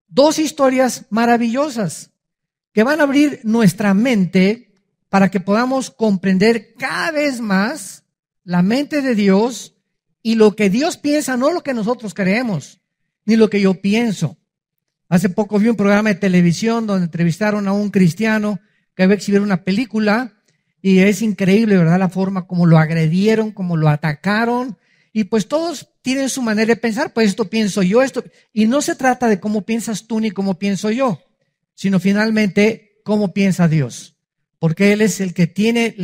dos historias maravillosas que van a abrir nuestra mente para que podamos comprender cada vez más la mente de Dios y lo que Dios piensa, no lo que nosotros creemos, ni lo que yo pienso. Hace poco vi un programa de televisión donde entrevistaron a un cristiano que iba a exhibir una película y es increíble, ¿verdad? La forma como lo agredieron, como lo atacaron. Y pues todos tienen su manera de pensar, pues esto pienso yo, esto. Y no se trata de cómo piensas tú ni cómo pienso yo, sino finalmente cómo piensa Dios. Porque Él es el que tiene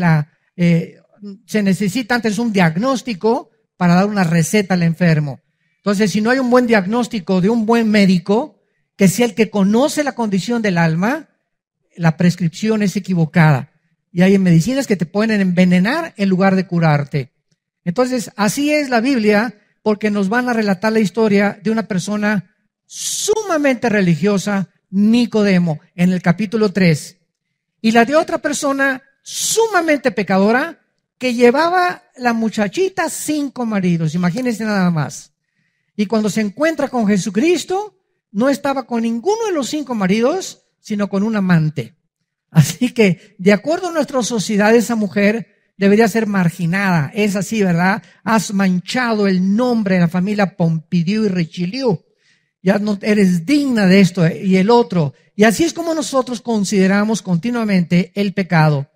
se necesita antes un diagnóstico para dar una receta al enfermo. Entonces, si no hay un buen diagnóstico de un buen médico, que sea el que conoce la condición del alma, la prescripción es equivocada. Y hay medicinas que te pueden envenenar en lugar de curarte. Entonces, así es la Biblia, porque nos van a relatar la historia de una persona sumamente religiosa, Nicodemo, en el capítulo 3. Y la de otra persona sumamente pecadora, que llevaba la muchachita 5 maridos. Imagínense nada más. Y cuando se encuentra con Jesucristo, no estaba con ninguno de los 5 maridos, sino con un amante. Así que, de acuerdo a nuestra sociedad, esa mujer debería ser marginada. Es así, ¿verdad? Has manchado el nombre de la familia Pompidou y Richelieu. Ya no eres digna de esto y el otro. Y así es como nosotros consideramos continuamente el pecado.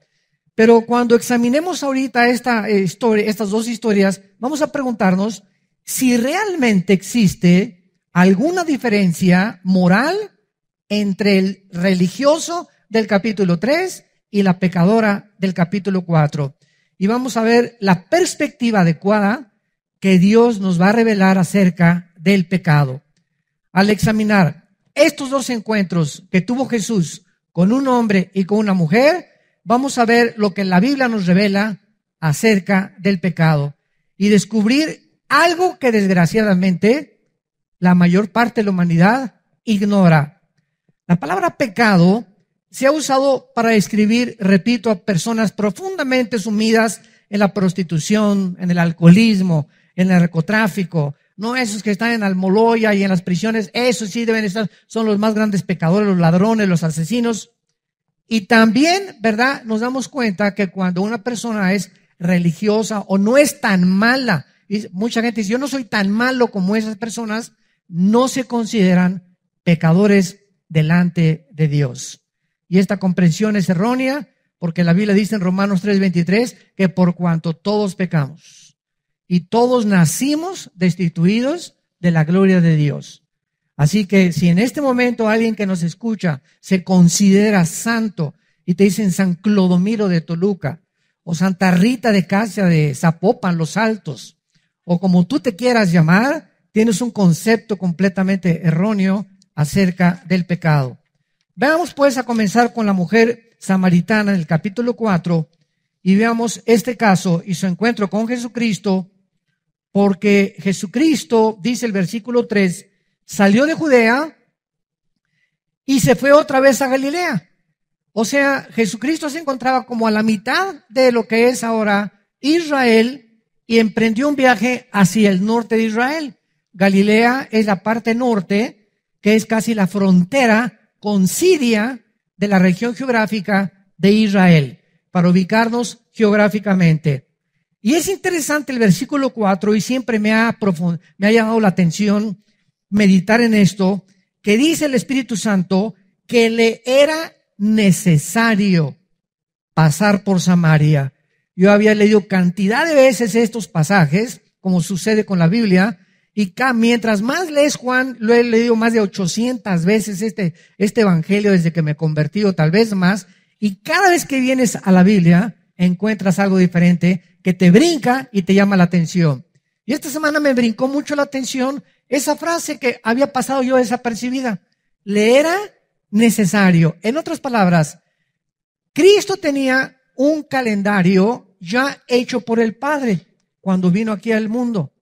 Pero cuando examinemos ahorita estas dos historias, vamos a preguntarnos si realmente existe alguna diferencia moral entre el religioso del capítulo 3 y la pecadora del capítulo 4. Y vamos a ver la perspectiva adecuada que Dios nos va a revelar acerca del pecado. Al examinar estos dos encuentros que tuvo Jesús con un hombre y con una mujer, vamos a ver lo que la Biblia nos revela acerca del pecado y descubrir algo que desgraciadamente la mayor parte de la humanidad ignora. La palabra pecado se ha usado para describir, repito, a personas profundamente sumidas en la prostitución, en el alcoholismo, en el narcotráfico. No esos que están en Almoloya y en las prisiones, esos sí deben estar, son los más grandes pecadores, los ladrones, los asesinos. Y también, ¿verdad? Nos damos cuenta que cuando una persona es religiosa o no es tan mala, y mucha gente dice, yo no soy tan malo como esas personas, no se consideran pecadores delante de Dios. Y esta comprensión es errónea porque la Biblia dice en Romanos 3:23 que por cuanto todos pecamos y todos nacimos destituidos de la gloria de Dios. Así que si en este momento alguien que nos escucha se considera santo y te dicen San Clodomiro de Toluca o Santa Rita de Casia de Zapopan, Los Altos, o como tú te quieras llamar, tienes un concepto completamente erróneo acerca del pecado. Veamos pues a comenzar con la mujer samaritana en el capítulo 4 y veamos este caso y su encuentro con Jesucristo, porque Jesucristo, dice el versículo 3, salió de Judea y se fue otra vez a Galilea. O sea, Jesucristo se encontraba como a la mitad de lo que es ahora Israel y emprendió un viaje hacia el norte de Israel. Galilea es la parte norte, que es casi la frontera con Siria de la región geográfica de Israel, para ubicarnos geográficamente. Y es interesante el versículo 4 y siempre me ha llamado la atención meditar en esto, que dice el Espíritu Santo que le era necesario pasar por Samaria. Yo había leído cantidad de veces estos pasajes, como sucede con la Biblia, y mientras más lees Juan, lo he leído más de 800 veces este evangelio desde que me convertí, o tal vez más, y cada vez que vienes a la Biblia encuentras algo diferente que te brinca y te llama la atención. Y esta semana me brincó mucho la atención esa frase que había pasado yo desapercibida. Le era necesario. En otras palabras, Cristo tenía un calendario ya hecho por el Padre cuando vino aquí al mundo.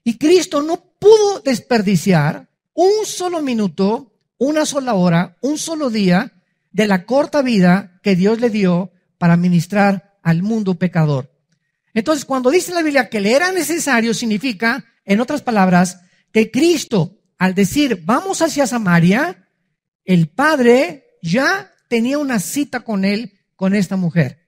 Y Cristo no pudo desperdiciar un solo minuto, una sola hora, un solo día de la corta vida que Dios le dio para ministrar al mundo pecador. Entonces, cuando dice la Biblia que le era necesario, significa, en otras palabras, que Cristo al decir, vamos hacia Samaria, el padre ya tenía una cita con él, con esta mujer.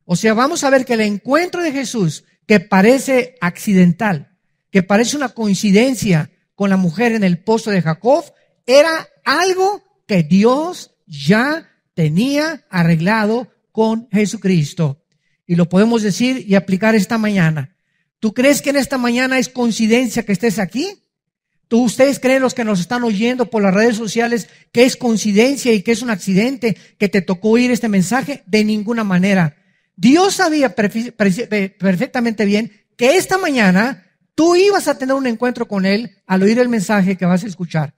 O sea, vamos a ver que el encuentro de Jesús, que parece accidental, que parece una coincidencia con la mujer en el pozo de Jacob, era algo que Dios ya tenía arreglado con Jesucristo. Y lo podemos decir y aplicar esta mañana. ¿Tú crees que en esta mañana es coincidencia que estés aquí? ¿Ustedes creen, los que nos están oyendo por las redes sociales, que es coincidencia y que es un accidente que te tocó oír este mensaje? De ninguna manera. Dios sabía perfectamente bien que esta mañana tú ibas a tener un encuentro con Él al oír el mensaje que vas a escuchar.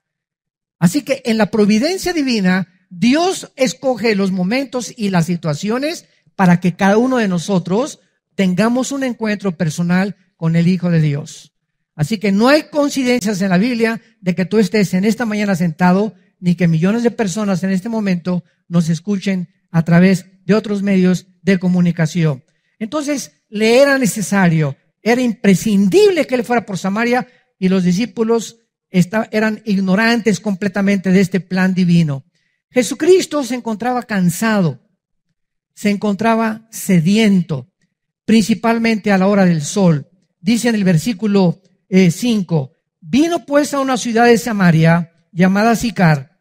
Así que en la providencia divina, Dios escoge los momentos y las situaciones para que cada uno de nosotros tengamos un encuentro personal con el Hijo de Dios. Así que no hay coincidencias en la Biblia de que tú estés en esta mañana sentado, ni que millones de personas en este momento nos escuchen a través de otros medios de comunicación. Entonces, le era necesario, era imprescindible que él fuera por Samaria, y los discípulos eran ignorantes completamente de este plan divino. Jesucristo se encontraba cansado, se encontraba sediento, principalmente a la hora del sol. Dice en el versículo 5, vino pues a una ciudad de Samaria llamada Sicar,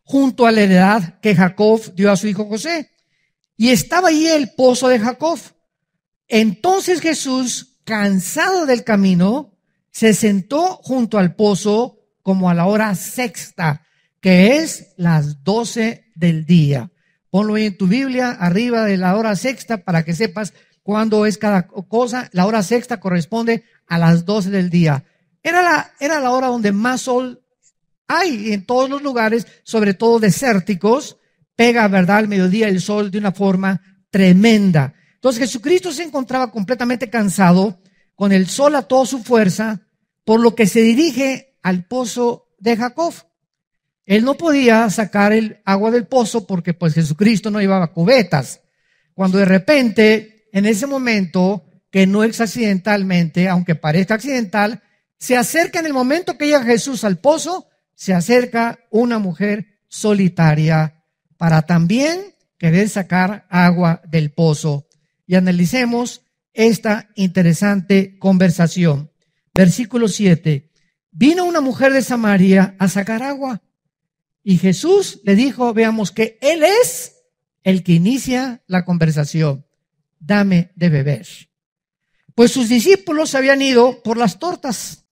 junto a la heredad que Jacob dio a su hijo José, y estaba allí el pozo de Jacob. Entonces Jesús, cansado del camino, se sentó junto al pozo como a la hora sexta, que es las 12 del día. Ponlo ahí en tu Biblia, arriba de la hora sexta, para que sepas cuándo es cada cosa. La hora sexta corresponde a las 12 del día. Era la hora donde más sol hay en todos los lugares, sobre todo desérticos. Pega, ¿verdad?, al mediodía el sol de una forma tremenda. Entonces Jesucristo se encontraba completamente cansado, con el sol a toda su fuerza, por lo que se dirige al pozo de Jacob. Él no podía sacar el agua del pozo porque pues Jesucristo no llevaba cubetas. Cuando de repente, en ese momento, que no es accidentalmente, aunque parezca accidental, se acerca en el momento que llega Jesús al pozo, se acerca una mujer solitaria para también querer sacar agua del pozo. Y analicemos esta interesante conversación. Versículo 7. Vino una mujer de Samaria a sacar agua. Y Jesús le dijo, veamos, que Él es el que inicia la conversación. Dame de beber. Pues sus discípulos se habían ido por las tortas.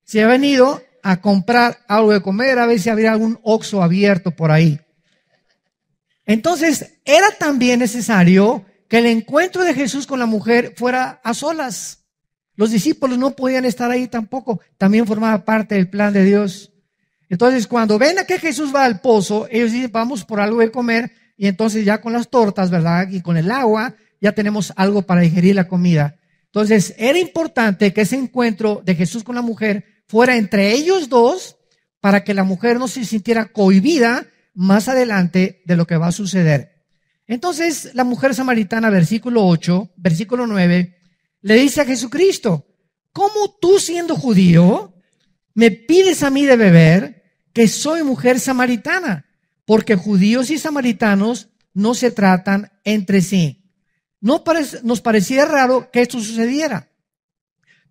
Se habían ido a comprar algo de comer, a ver si había algún Oxxo abierto por ahí. Entonces, era también necesario que el encuentro de Jesús con la mujer fuera a solas. Los discípulos no podían estar ahí tampoco. También formaba parte del plan de Dios. Entonces, cuando ven a que Jesús va al pozo, ellos dicen, vamos por algo de comer, y entonces ya con las tortas, ¿verdad?, y con el agua, ya tenemos algo para digerir la comida. Entonces, era importante que ese encuentro de Jesús con la mujer fuera entre ellos dos, para que la mujer no se sintiera cohibida más adelante de lo que va a suceder. Entonces, la mujer samaritana, versículo 8, versículo 9, le dice a Jesucristo, ¿cómo tú, siendo judío, me pides a mí de beber, que soy mujer samaritana? Porque judíos y samaritanos no se tratan entre sí. Nos parecía raro que esto sucediera,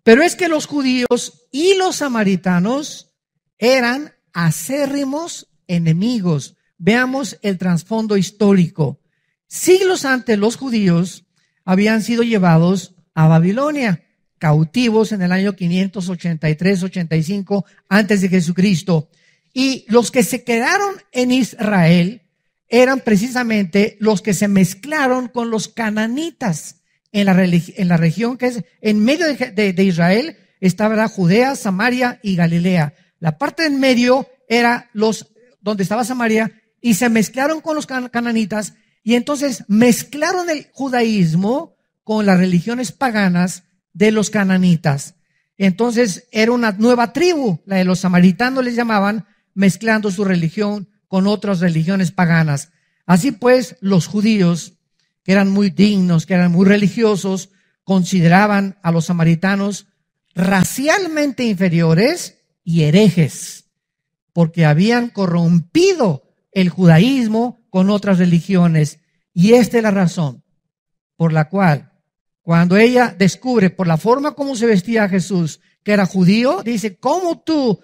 pero es que los judíos y los samaritanos eran acérrimos enemigos. Veamos el trasfondo histórico. Siglos antes, los judíos habían sido llevados a Babilonia, cautivos en el año 583-85 antes de Jesucristo. Y los que se quedaron en Israel eran precisamente los que se mezclaron con los cananitas. En la región que es en medio de Israel estaba Judea, Samaria y Galilea. La parte en medio era donde estaba Samaria, y se mezclaron con los cananitas, y entonces mezclaron el judaísmo con las religiones paganas de los cananitas. Entonces era una nueva tribu, la de los samaritanos les llamaban, mezclando su religión con otras religiones paganas. Así pues, los judíos, que eran muy dignos, que eran muy religiosos, consideraban a los samaritanos racialmente inferiores y herejes, porque habían corrompido el judaísmo con otras religiones. Y esta es la razón por la cual, cuando ella descubre por la forma como se vestía Jesús, que era judío, dice, ¿cómo tú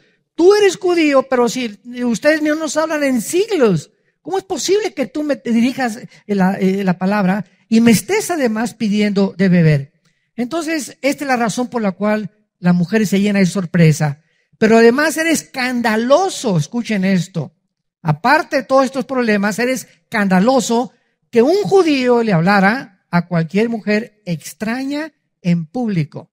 eres judío, pero si ustedes no nos hablan en siglos? ¿Cómo es posible que tú me dirijas la palabra y me estés además pidiendo de beber? Entonces, esta es la razón por la cual la mujer se llena de sorpresa. Pero además era escandaloso, escuchen esto. Aparte de todos estos problemas, era escandaloso que un judío le hablara a cualquier mujer extraña en público.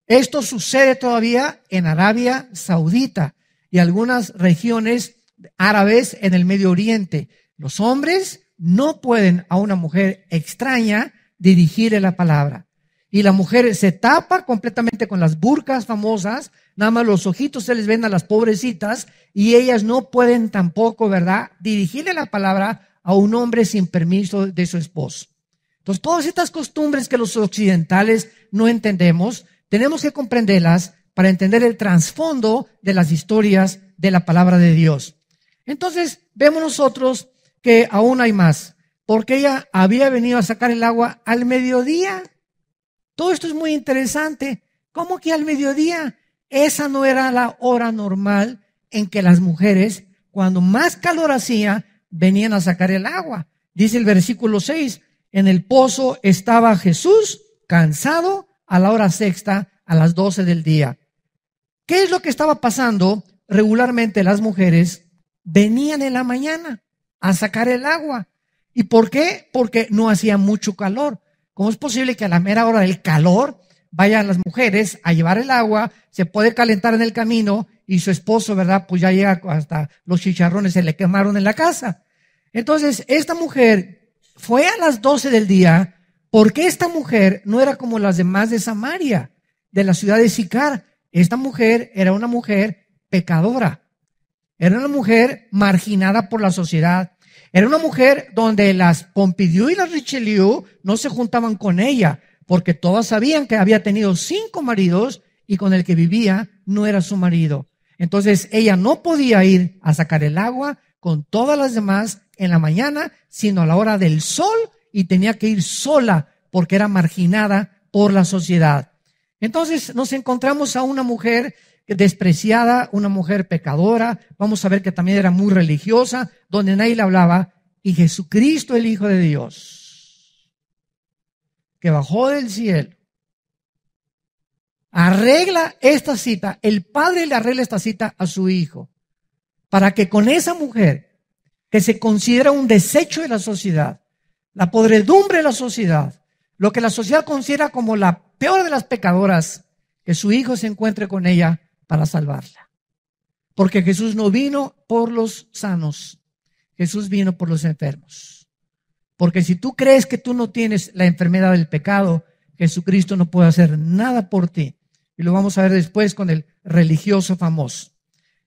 Esto sucede todavía en Arabia Saudita y algunas regiones árabes en el Medio Oriente. Los hombres no pueden a una mujer extraña dirigirle la palabra. Y la mujer se tapa completamente con las burkas famosas, nada más los ojitos se les ven a las pobrecitas y ellas no pueden tampoco, ¿verdad?, dirigirle la palabra a un hombre sin permiso de su esposo. Entonces, todas estas costumbres que los occidentales no entendemos, tenemos que comprenderlas para entender el trasfondo de las historias de la palabra de Dios. Entonces, vemos nosotros que aún hay más, porque ella había venido a sacar el agua al mediodía. Todo esto es muy interesante. ¿Cómo que al mediodía? Esa no era la hora normal en que las mujeres, cuando más calor hacía, venían a sacar el agua. Dice el versículo 6, en el pozo estaba Jesús cansado a la hora sexta, a las 12 del día. ¿Qué es lo que estaba pasando? Regularmente las mujeres venían en la mañana a sacar el agua. ¿Y por qué? Porque no hacía mucho calor. ¿Cómo es posible que a la mera hora del calor vayan las mujeres a llevar el agua, se puede calentar en el camino y su esposo, ¿verdad?, pues ya llega hasta los chicharrones se le quemaron en la casa? Entonces, esta mujer fue a las 12 del día porque esta mujer no era como las demás de Samaria, de la ciudad de Sicar. Esta mujer era una mujer pecadora. Era una mujer marginada por la sociedad. Era una mujer donde las Pompidou y las Richelieu no se juntaban con ella, porque todas sabían que había tenido 5 maridos y con el que vivía no era su marido. Entonces ella no podía ir a sacar el agua con todas las demás en la mañana, sino a la hora del sol, y tenía que ir sola porque era marginada por la sociedad. Entonces nos encontramos a una mujer despreciada, una mujer pecadora. Vamos a ver que también era muy religiosa, donde nadie le hablaba. Y Jesucristo, el Hijo de Dios, que bajó del cielo, arregla esta cita. El Padre le arregla esta cita a su Hijo, para que con esa mujer, que se considera un desecho de la sociedad, la podredumbre de la sociedad, lo que la sociedad considera como la peor de las pecadoras, que su Hijo se encuentre con ella para salvarla. Porque Jesús no vino por los sanos, Jesús vino por los enfermos. Porque si tú crees que tú no tienes la enfermedad del pecado, Jesucristo no puede hacer nada por ti. Y lo vamos a ver después con el religioso famoso.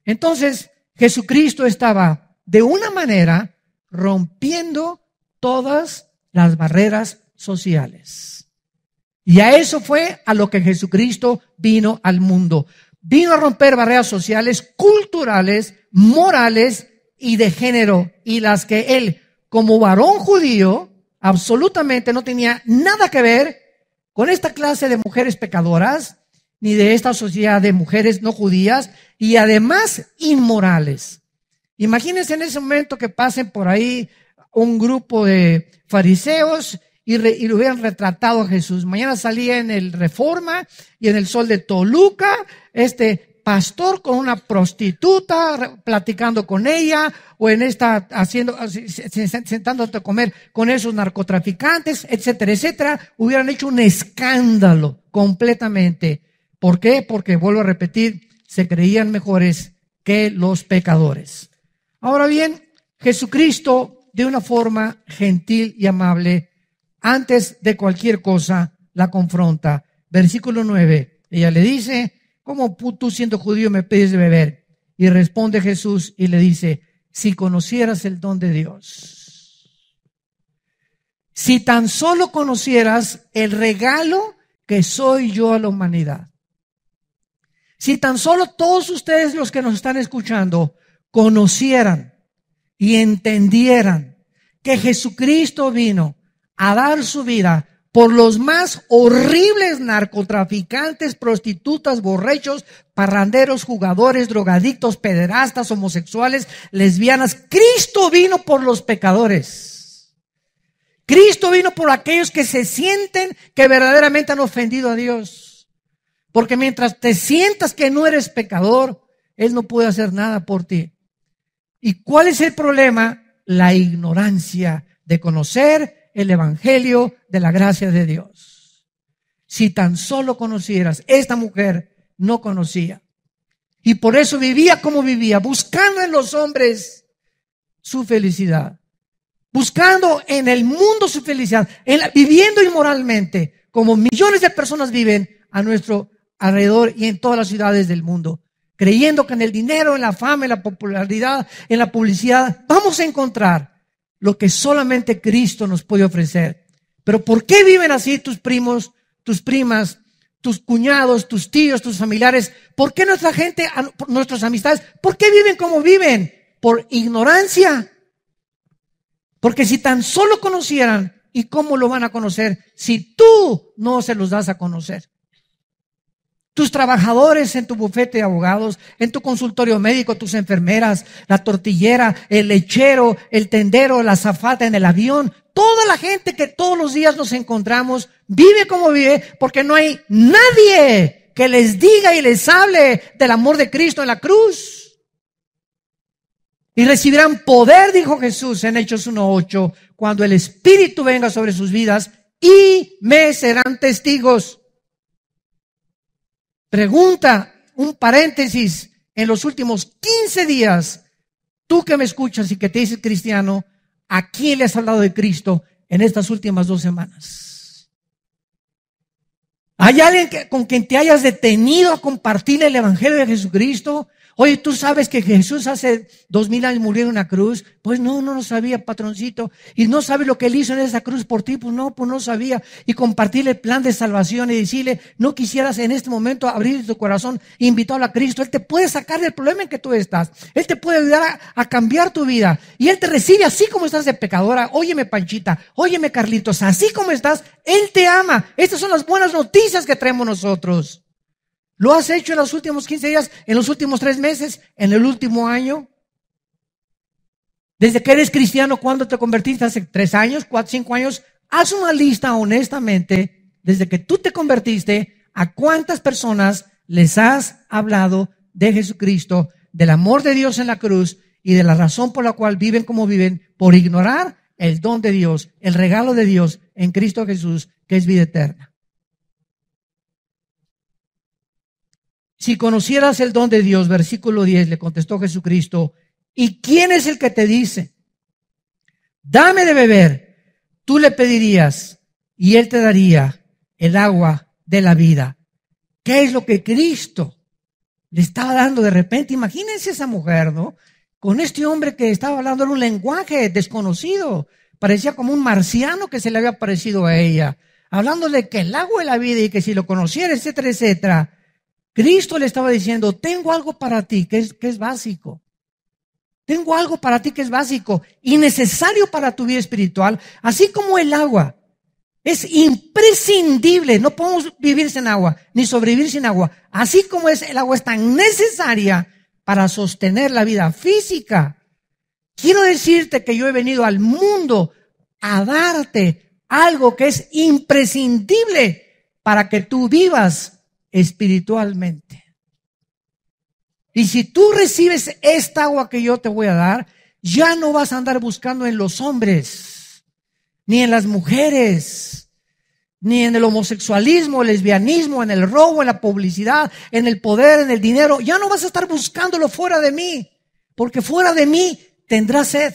Entonces, Jesucristo estaba de una manera rompiendo todas las barreras sociales. Y a eso fue a lo que Jesucristo vino al mundo. Vino a romper barreras sociales, culturales, morales y de género, y las que él, como varón judío, absolutamente no tenía nada que ver con esta clase de mujeres pecadoras, ni de esta sociedad de mujeres no judías, y además inmorales. Imagínense en ese momento que pasen por ahí un grupo de fariseos y lo hubieran retratado a Jesús. Mañana salía en el Reforma y en el Sol de Toluca este pastor con una prostituta platicando con ella, o en esta sentándote a comer con esos narcotraficantes, etcétera, etcétera. Hubieran hecho un escándalo completamente. ¿Por qué? Porque, vuelvo a repetir, se creían mejores que los pecadores. Ahora bien, Jesucristo, de una forma gentil y amable, antes de cualquier cosa, la confronta. Versículo 9, ella le dice: ¿cómo tú, siendo judío, me pides de beber? Y responde Jesús y le dice: si conocieras el don de Dios, si tan solo conocieras el regalo que soy yo a la humanidad, Si tan solo todos ustedes los que nos están escuchando conocieran y entendieran que Jesucristo vino a dar su vida por los más horribles narcotraficantes, prostitutas, borrachos, parranderos, jugadores, drogadictos, pederastas, homosexuales, lesbianas. Cristo vino por los pecadores. Cristo vino por aquellos que se sienten que verdaderamente han ofendido a Dios. Porque mientras te sientas que no eres pecador, Él no puede hacer nada por ti. ¿Y cuál es el problema? La ignorancia de conocer el evangelio de la gracia de Dios. Si tan solo conocieras, esta mujer no conocía. Y por eso vivía como vivía, buscando en los hombres su felicidad. Buscando en el mundo su felicidad, viviendo inmoralmente, como millones de personas viven a nuestro alrededor y en todas las ciudades del mundo. Creyendo que en el dinero, en la fama, en la popularidad, en la publicidad, vamos a encontrar lo que solamente Cristo nos puede ofrecer. Pero ¿por qué viven así tus primos, tus primas, tus cuñados, tus tíos, tus familiares? ¿Por qué nuestra gente, nuestras amistades, por qué viven como viven? Por ignorancia. Porque si tan solo conocieran, ¿y cómo lo van a conocer si tú no se los das a conocer? Tus trabajadores en tu bufete de abogados, en tu consultorio médico, tus enfermeras, la tortillera, el lechero, el tendero, la azafata en el avión, toda la gente que todos los días nos encontramos, vive como vive porque no hay nadie que les diga y les hable del amor de Cristo en la cruz. Y recibirán poder, dijo Jesús en Hechos 1:8, cuando el Espíritu venga sobre sus vidas y me serán testigos. Pregunta, un paréntesis, en los últimos 15 días, tú que me escuchas y que te dices cristiano, ¿a quién le has hablado de Cristo en estas últimas 2 semanas? ¿Hay alguien con quien te hayas detenido a compartir el evangelio de Jesucristo? Oye, ¿tú sabes que Jesús hace 2000 años murió en una cruz? Pues no lo sabía, patroncito. ¿Y no sabes lo que Él hizo en esa cruz por ti? Pues no sabía. Y compartirle el plan de salvación y decirle, no quisieras en este momento abrir tu corazón e invitarlo a Cristo. Él te puede sacar del problema en que tú estás. Él te puede ayudar a cambiar tu vida. Y Él te recibe así como estás de pecadora. Óyeme, Panchita, óyeme, Carlitos, así como estás, Él te ama. Estas son las buenas noticias que traemos nosotros. ¿Lo has hecho en los últimos 15 días, en los últimos 3 meses, en el último año? Desde que eres cristiano, ¿cuándo te convertiste? ¿Hace 3 años, 4, 5 años? Haz una lista honestamente, desde que tú te convertiste, ¿a cuántas personas les has hablado de Jesucristo, del amor de Dios en la cruz y de la razón por la cual viven como viven, por ignorar el don de Dios, el regalo de Dios en Cristo Jesús, que es vida eterna? Si conocieras el don de Dios, versículo 10, le contestó Jesucristo, ¿y quién es el que te dice? Dame de beber. Tú le pedirías y Él te daría el agua de la vida. ¿Qué es lo que Cristo le estaba dando de repente? Imagínense esa mujer, ¿no? Con este hombre que estaba hablando en un lenguaje desconocido. Parecía como un marciano que se le había parecido a ella. Hablándole que el agua de la vida y que si lo conociera, etcétera, etcétera. Cristo le estaba diciendo, tengo algo para ti que es básico. Tengo algo para ti que es básico y necesario para tu vida espiritual, así como el agua. Es imprescindible, no podemos vivir sin agua, ni sobrevivir sin agua. Así como el agua es tan necesaria para sostener la vida física. Quiero decirte que yo he venido al mundo a darte algo que es imprescindible para que tú vivas espiritualmente. Y si tú recibes esta agua que yo te voy a dar, ya no vas a andar buscando en los hombres, ni en las mujeres, ni en el homosexualismo, el lesbianismo, en el robo, en la publicidad, en el poder, en el dinero. Ya no vas a estar buscándolo fuera de mí, porque fuera de mí tendrás sed.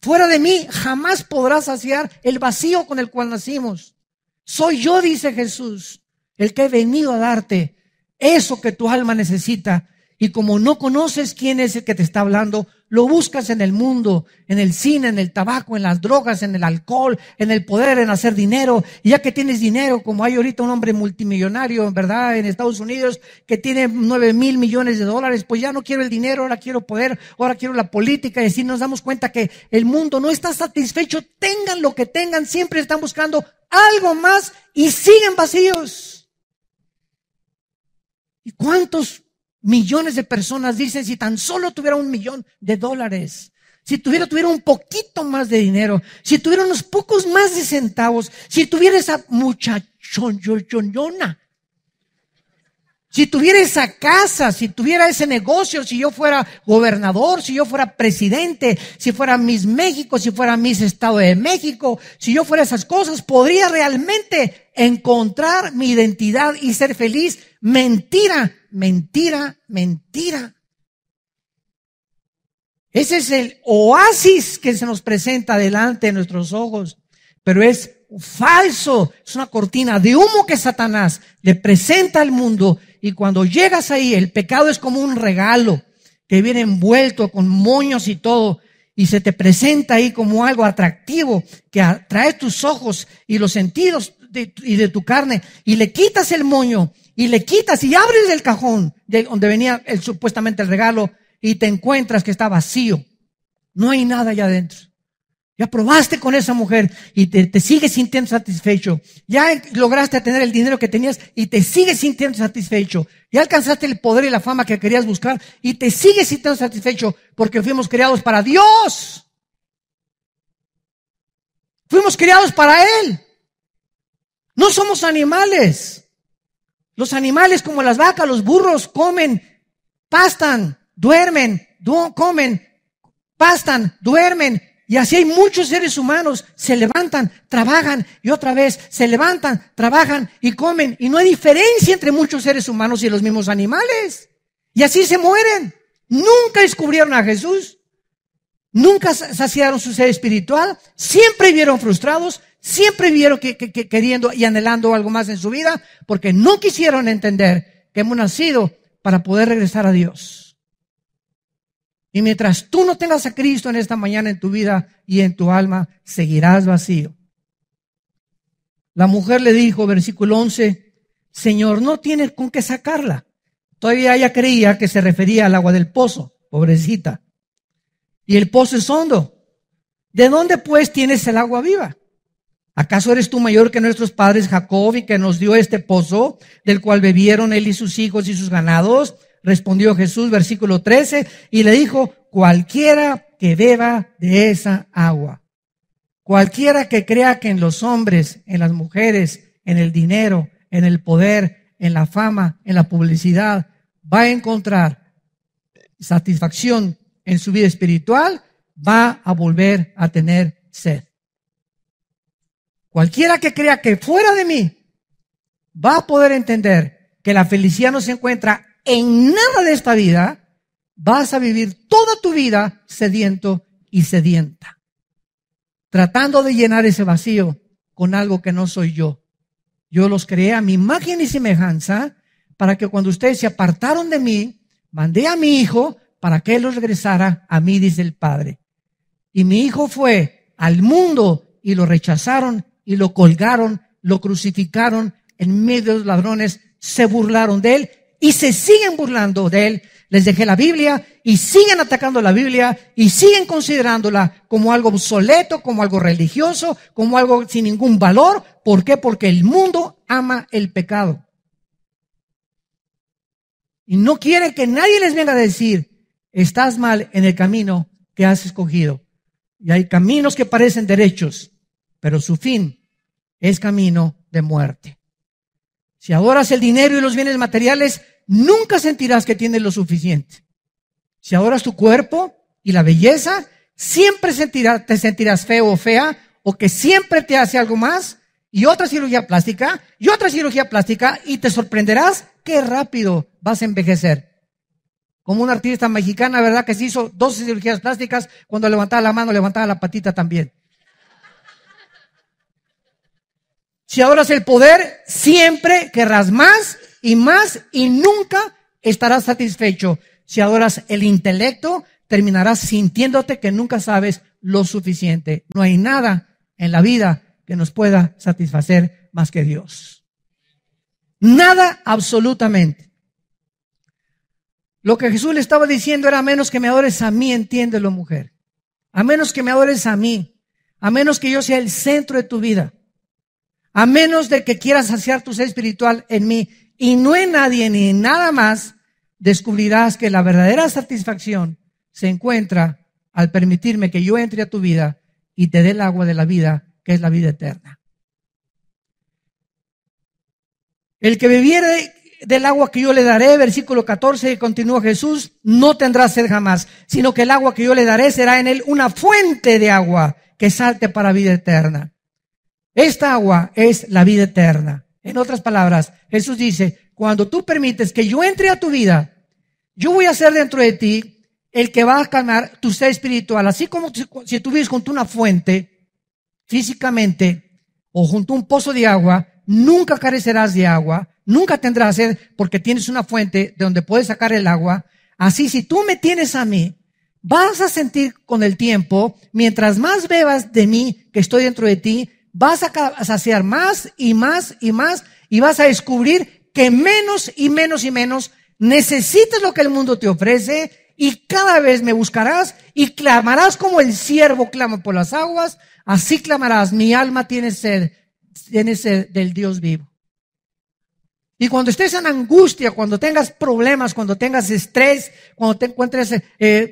Fuera de mí jamás podrás saciar el vacío con el cual nacimos. Soy yo, dice Jesús, el que he venido a darte eso que tu alma necesita. Y como no conoces quién es el que te está hablando, lo buscas en el mundo, en el cine, en el tabaco, en las drogas, en el alcohol, en el poder, en hacer dinero. Y ya que tienes dinero, como hay ahorita un hombre multimillonario, ¿verdad? En Estados Unidos, que tiene 9,000 millones de dólares, pues ya no quiero el dinero, ahora quiero poder, ahora quiero la política. Y así nos damos cuenta que el mundo no está satisfecho, tengan lo que tengan, siempre están buscando algo más y siguen vacíos. ¿Y cuántos millones de personas dicen si tan solo tuviera $1,000,000, si tuviera un poquito más de dinero, si tuviera unos pocos más de centavos, si tuviera esa muchachona, si tuviera esa casa, si tuviera ese negocio, si yo fuera gobernador, si yo fuera presidente, si fuera Miss México, si fuera Miss Estado de México, si yo fuera esas cosas, podría realmente encontrar mi identidad y ser feliz. Mentira, mentira, mentira. Ese es el oasis que se nos presenta delante de nuestros ojos, pero es falso, es una cortina de humo que Satanás le presenta al mundo. Y cuando llegas ahí, el pecado es como un regalo que viene envuelto con moños y todo, y se te presenta ahí como algo atractivo que atrae tus ojos y los sentidos de tu carne, y le quitas el moño y le quitas y abres el cajón de donde venía supuestamente el regalo, y te encuentras que está vacío, no hay nada allá adentro. Ya probaste con esa mujer y te sigues sintiendo satisfecho. Ya lograste tener el dinero que tenías y te sigues sintiendo satisfecho. Ya alcanzaste el poder y la fama que querías buscar y te sigues sintiendo satisfecho, porque fuimos creados para Dios. Fuimos creados para Él. No somos animales. Los animales, como las vacas, los burros, comen, pastan, duermen, comen, pastan, duermen. Y así hay muchos seres humanos, se levantan, trabajan y otra vez se levantan, trabajan y comen. Y no hay diferencia entre muchos seres humanos y los mismos animales. Y así se mueren. Nunca descubrieron a Jesús. Nunca saciaron su ser espiritual. Siempre vivieron frustrados. Siempre vivieron queriendo y anhelando algo más en su vida, porque no quisieron entender que hemos nacido para poder regresar a Dios. Y mientras tú no tengas a Cristo en esta mañana en tu vida y en tu alma, seguirás vacío. La mujer le dijo, versículo 11, Señor, no tienes con qué sacarla. Todavía ella creía que se refería al agua del pozo, pobrecita. Y el pozo es hondo. ¿De dónde pues tienes el agua viva? ¿Acaso eres tú mayor que nuestros padres Jacob, y que nos dio este pozo, del cual bebieron él y sus hijos y sus ganados? Respondió Jesús, versículo 13, y le dijo, cualquiera que beba de esa agua, cualquiera que crea que en los hombres, en las mujeres, en el dinero, en el poder, en la fama, en la publicidad, va a encontrar satisfacción en su vida espiritual, va a volver a tener sed. Cualquiera que crea que fuera de mí va a poder entender que la felicidad no se encuentra en nada de esta vida. Vas a vivir toda tu vida sediento y sedienta, tratando de llenar ese vacío con algo que no soy yo. Yo los creé a mi imagen y semejanza, para que cuando ustedes se apartaron de mí, mandé a mi hijo para que él los regresara a mí, dice el Padre. Y mi hijo fue al mundo y lo rechazaron y lo colgaron, lo crucificaron en medio de los ladrones, se burlaron de él y se siguen burlando de él. Les dejé la Biblia y siguen atacando la Biblia y siguen considerándola como algo obsoleto, como algo religioso, como algo sin ningún valor. ¿Por qué? Porque el mundo ama el pecado. Y no quieren que nadie les venga a decir, estás mal en el camino que has escogido. Y hay caminos que parecen derechos, pero su fin es camino de muerte. Si adoras el dinero y los bienes materiales, nunca sentirás que tienes lo suficiente. Si adoras tu cuerpo y la belleza, siempre te sentirás feo o fea, o que siempre te hace algo más, y otra cirugía plástica, y te sorprenderás qué rápido vas a envejecer. Como una artista mexicana, ¿verdad? Que se hizo 12 cirugías plásticas, cuando levantaba la mano, levantaba la patita también. Si adoras el poder, siempre querrás más y nunca estarás satisfecho. Si adoras el intelecto, terminarás sintiéndote que nunca sabes lo suficiente. No hay nada en la vida que nos pueda satisfacer más que Dios. Nada, absolutamente. Lo que Jesús le estaba diciendo era: a menos que me adores a mí, entiéndelo, mujer. A menos que me adores a mí, a menos que yo sea el centro de tu vida, a menos de que quieras saciar tu ser espiritual en mí y no en nadie ni en nada más, descubrirás que la verdadera satisfacción se encuentra al permitirme que yo entre a tu vida y te dé el agua de la vida, que es la vida eterna. El que bebiere del agua que yo le daré, versículo 14, continúa Jesús, no tendrá sed jamás, sino que el agua que yo le daré será en él una fuente de agua que salte para vida eterna. Esta agua es la vida eterna. En otras palabras, Jesús dice: cuando tú permites que yo entre a tu vida, yo voy a ser dentro de ti el que va a calmar tu ser espiritual. Así como si tú vives junto a una fuente, físicamente, o junto a un pozo de agua, nunca carecerás de agua, nunca tendrás sed porque tienes una fuente de donde puedes sacar el agua. Así, si tú me tienes a mí, vas a sentir con el tiempo, mientras más bebas de mí que estoy dentro de ti, vas a saciar más y más y más, y vas a descubrir que menos y menos y menos necesitas lo que el mundo te ofrece, y cada vez me buscarás y clamarás como el siervo clama por las aguas. Así clamarás: mi alma tiene sed del Dios vivo. Y cuando estés en angustia, cuando tengas problemas, cuando tengas estrés, cuando te encuentres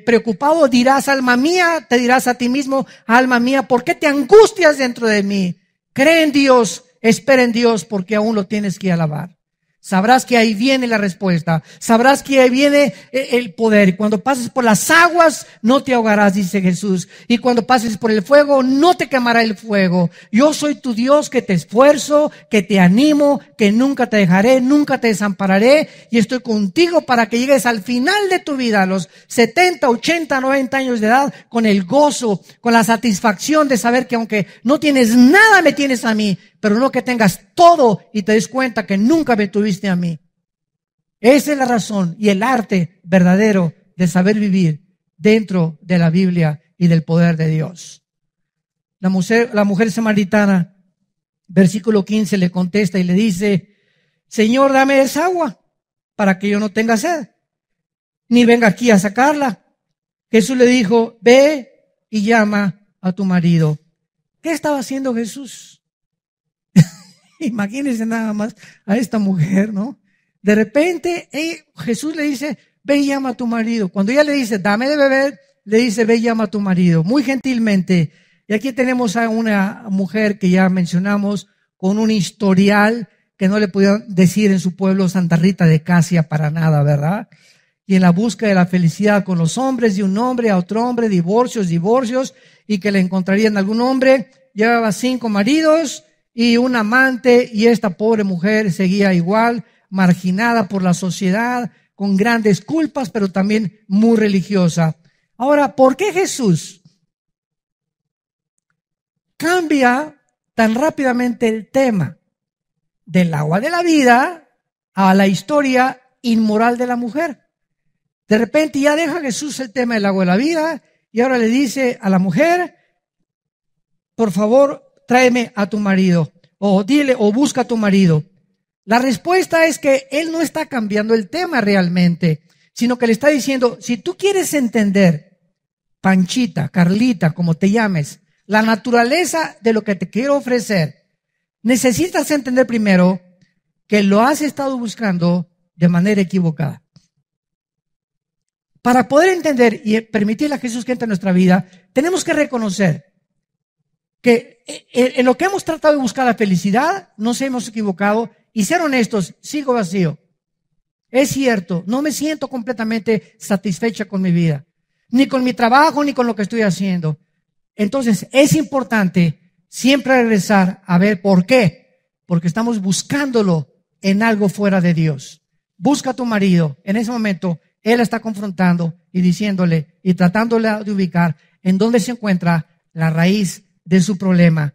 preocupado, dirás: alma mía, te dirás a ti mismo: alma mía, ¿por qué te angustias dentro de mí? Cree en Dios, espera en Dios, porque aún lo tienes que alabar. Sabrás que ahí viene la respuesta. Sabrás que ahí viene el poder. Cuando pases por las aguas, no te ahogarás, dice Jesús. Y cuando pases por el fuego, no te quemará el fuego. Yo soy tu Dios, que te esfuerzo, que te animo, que nunca te dejaré, nunca te desampararé. Y estoy contigo para que llegues al final de tu vida, a los 70, 80, 90 años de edad, con el gozo, con la satisfacción de saber que aunque no tienes nada, me tienes a mí. Pero no que tengas todo y te des cuenta que nunca me tuviste a mí. Esa es la razón y el arte verdadero de saber vivir dentro de la Biblia y del poder de Dios. La mujer samaritana, versículo 15, le contesta y le dice: Señor, dame esa agua para que yo no tenga sed, ni venga aquí a sacarla. Jesús le dijo: ve y llama a tu marido. ¿Qué estaba haciendo Jesús? Imagínense nada más a esta mujer, ¿no? De repente, Jesús le dice: ve y llama a tu marido. Cuando ella le dice: dame de beber, le dice: ve y llama a tu marido. Muy gentilmente. Y aquí tenemos a una mujer que ya mencionamos, con un historial que no le pudieron decir en su pueblo Santa Rita de Casia para nada, ¿verdad? Y en la búsqueda de la felicidad con los hombres, de un hombre a otro hombre, divorcios, y que le encontrarían algún hombre. Llevaba 5 maridos y un amante, y esta pobre mujer seguía igual, marginada por la sociedad, con grandes culpas, pero también muy religiosa. Ahora, ¿por qué Jesús cambia tan rápidamente el tema del agua de la vida a la historia inmoral de la mujer? De repente ya deja Jesús el tema del agua de la vida y ahora le dice a la mujer: por favor, tráeme a tu marido, o dile, o busca a tu marido. La respuesta es que él no está cambiando el tema realmente, sino que le está diciendo: si tú quieres entender, Panchita, Carlita, como te llames, la naturaleza de lo que te quiero ofrecer, necesitas entender primero que lo has estado buscando de manera equivocada. Para poder entender y permitirle a Jesús que entre en nuestra vida, tenemos que reconocer que en lo que hemos tratado de buscar la felicidad, nos hemos equivocado, y ser honestos, sigo vacío. Es cierto, no me siento completamente satisfecha con mi vida, ni con mi trabajo, ni con lo que estoy haciendo. Entonces, es importante siempre regresar a ver por qué. Porque estamos buscándolo en algo fuera de Dios. Busca a tu marido. En ese momento, él está confrontando y diciéndole y tratándole de ubicar en dónde se encuentra la raíz de su problema.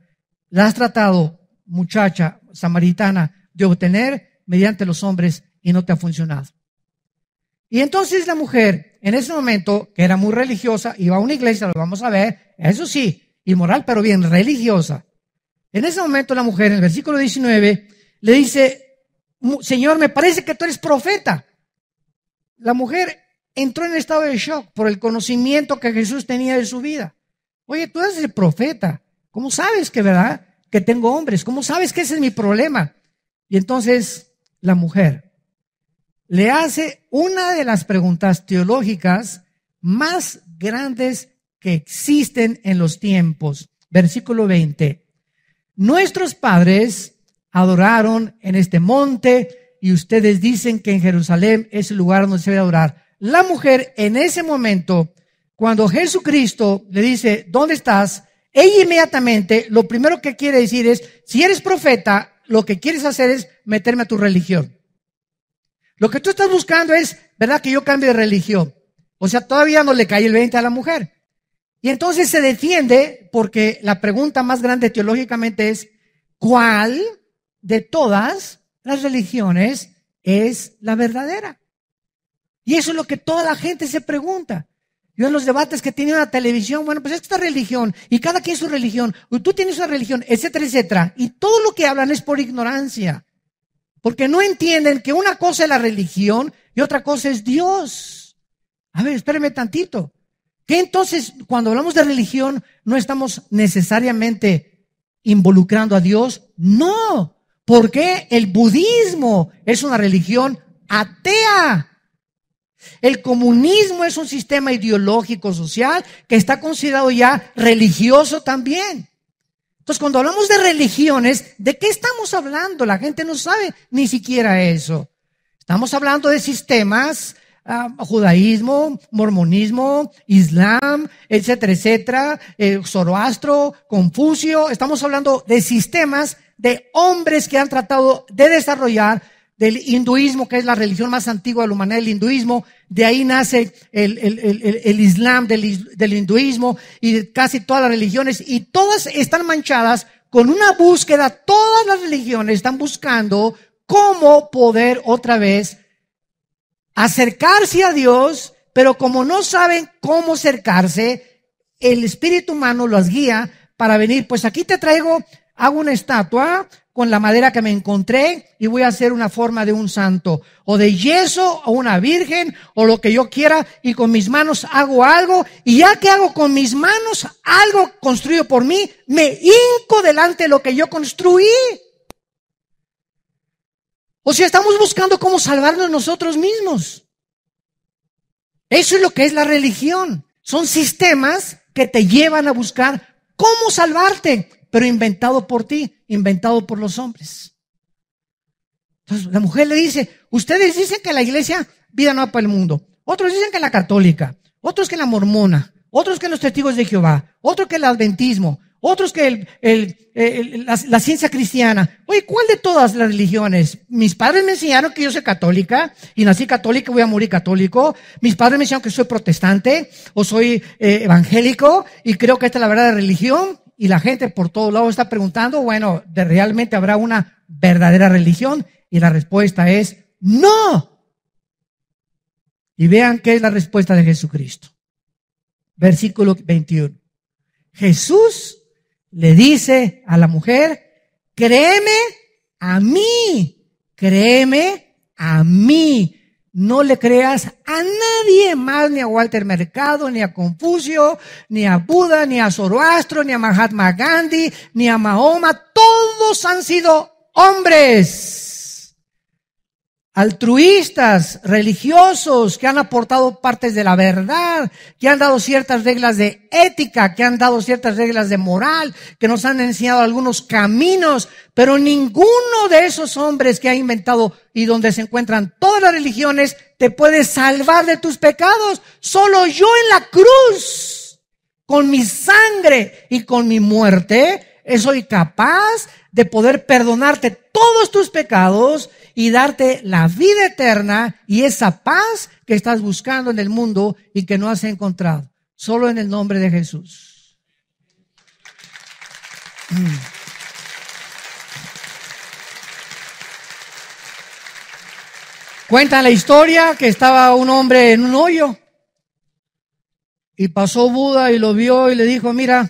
La has tratado, muchacha samaritana, de obtener mediante los hombres y no te ha funcionado. Y entonces la mujer, en ese momento, que era muy religiosa, iba a una iglesia, lo vamos a ver, eso sí, inmoral, pero bien religiosa. En ese momento la mujer, en el versículo 19, le dice, Señor, me parece que tú eres profeta. La mujer entró en estado de shock por el conocimiento que Jesús tenía de su vida. Oye, tú eres el profeta. ¿Cómo sabes que, verdad, que tengo hombres? ¿Cómo sabes que ese es mi problema? Y entonces la mujer le hace una de las preguntas teológicas más grandes que existen en los tiempos. Versículo 20. Nuestros padres adoraron en este monte y ustedes dicen que en Jerusalén es el lugar donde se debe adorar. La mujer en ese momento, cuando Jesucristo le dice, ¿dónde estás? Ella inmediatamente, lo primero que quiere decir es, si eres profeta, lo que quieres hacer es meterme a tu religión. Lo que tú estás buscando es, ¿verdad?, que yo cambie de religión. O sea, todavía no le cae el 20 a la mujer. Y entonces se defiende porque la pregunta más grande teológicamente es, ¿cuál de todas las religiones es la verdadera? Y eso es lo que toda la gente se pregunta. Yo en los debates que tenía en la televisión, bueno, pues esta religión, y cada quien su religión, y tú tienes una religión, etcétera, etcétera. Y todo lo que hablan es por ignorancia. Porque no entienden que una cosa es la religión y otra cosa es Dios. A ver, espérame tantito. ¿Qué entonces, cuando hablamos de religión, no estamos necesariamente involucrando a Dios? No, porque el budismo es una religión atea. El comunismo es un sistema ideológico social que está considerado ya religioso también. Entonces, cuando hablamos de religiones, ¿de qué estamos hablando? La gente no sabe ni siquiera eso. Estamos hablando de sistemas, judaísmo, mormonismo, islam, etcétera, etcétera, Zoroastro, Confucio. Estamos hablando de sistemas de hombres que han tratado de desarrollar del hinduismo, que es la religión más antigua de la humanidad, el hinduismo. De ahí nace el islam del hinduismo y de casi todas las religiones, y todas están manchadas con una búsqueda. Todas las religiones están buscando cómo poder otra vez acercarse a Dios, pero como no saben cómo acercarse, el espíritu humano los guía para venir. Pues aquí te traigo, hago una estatua con la madera que me encontré y voy a hacer una forma de un santo, o de yeso, o una virgen, o lo que yo quiera, y con mis manos hago algo, y ya que hago con mis manos algo construido por mí, me hinco delante de lo que yo construí. O sea, estamos buscando cómo salvarnos nosotros mismos. Eso es lo que es la religión. Son sistemas que te llevan a buscar cómo salvarte, pero inventado por ti, inventado por los hombres. Entonces la mujer le dice, ustedes dicen que la iglesia vida nueva para el mundo, otros dicen que la católica, otros que la mormona, otros que los testigos de Jehová, otros que el adventismo, otros que la ciencia cristiana. Oye, ¿cuál de todas las religiones? Mis padres me enseñaron que yo soy católica y nací católica y voy a morir católico. Mis padres me enseñaron que soy protestante o soy evangélico y creo que esta es la verdadera religión. Y la gente por todos lados está preguntando, bueno, ¿realmente habrá una verdadera religión? Y la respuesta es no. Y vean qué es la respuesta de Jesucristo. Versículo 21. Jesús le dice a la mujer, créeme a mí, no le creas a nadie más, ni a Walter Mercado, ni a Confucio, ni a Buda, ni a Zoroastro, ni a Mahatma Gandhi, ni a Mahoma. Todos han sido hombres altruistas, religiosos, que han aportado partes de la verdad, que han dado ciertas reglas de ética, que han dado ciertas reglas de moral, que nos han enseñado algunos caminos, pero ninguno de esos hombres que ha inventado y donde se encuentran todas las religiones te puede salvar de tus pecados. Solo yo en la cruz, con mi sangre y con mi muerte, soy capaz de poder perdonarte todos tus pecados y darte la vida eterna y esa paz que estás buscando en el mundo y que no has encontrado. Solo en el nombre de Jesús. Cuentan la historia que estaba un hombre en un hoyo y pasó Buda y lo vio y le dijo, mira,